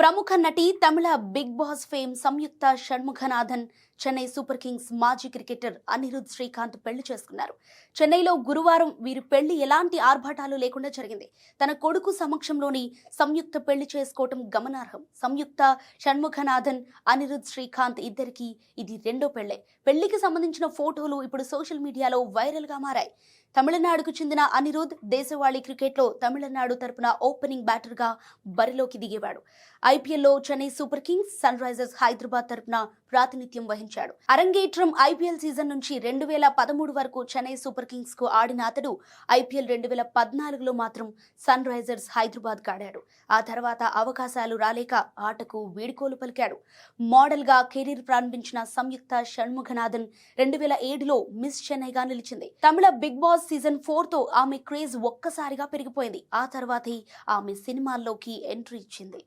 ప్రముఖ నటి తమిళ big boss fame సంయుక్త షణ్ముఖనాథన్ Chennai Super Kings మాజీ క్రికెటర్ అనిరుద్ శ్రీకాంత్ పెళ్లి చేసుకున్నారు. చెన్నైలో గురువారం వీరి పెళ్లి ఎలాంటి ఆర్భాటాలు లేకుండా జరిగింది. తన కొడుకు సమక్షంలోని సంయుక్త పెళ్లి చేసుకోవటం గమనార్హం. సంయుక్త షణ్ముఖనాథన్ అనిరుద్ శ్రీకాంత్ ఇద్దరికి ఇది రెండో పెళ్లే. పెళ్లికి సంబంధించిన ఫోటోలు ఇప్పుడు సోషల్ మీడియాలో వైరల్ గా మారాయి. తమిళనాడుకు చెందిన అనిరుద్ దేశవాళీ క్రికెట్లో తమిళనాడు తరపున ఓపెనింగ్ బ్యాటర్ గా బరిలోకి దిగేవాడు. ఐపీఎల్లో Chennai Super Kings, Sunrisers Hyderabad తరపున ప్రాతినిధ్యం వహించాడు. అరంగేట్రం ఐపీఎల్ సీజన్ నుంచి 2013 వరకు చెన్నై సూపర్ కింగ్స్ కు ఆడిన అతడు ఐపీఎల్ 2014లో మాత్రం సన్ రైజర్స్ హైదరాబాద్ ఆడాడు. ఆ తర్వాత అవకాశాలు రాలేక ఆటకు వీడ్కోలు పలికాడు. మోడల్ గా కెరీర్ ప్రారంభించిన సంయుక్త షణ్ముఖనాథన్ 2007లో మిస్ చెన్నైగా నిలిచింది. తమిళ బిగ్ బాస్ సీజన్ 4తో ఆమె క్రేజ్ ఒక్కసారిగా పెరిగిపోయింది. ఆ తర్వాతే ఆమె సినిమాల్లోకి ఎంట్రీ ఇచ్చింది.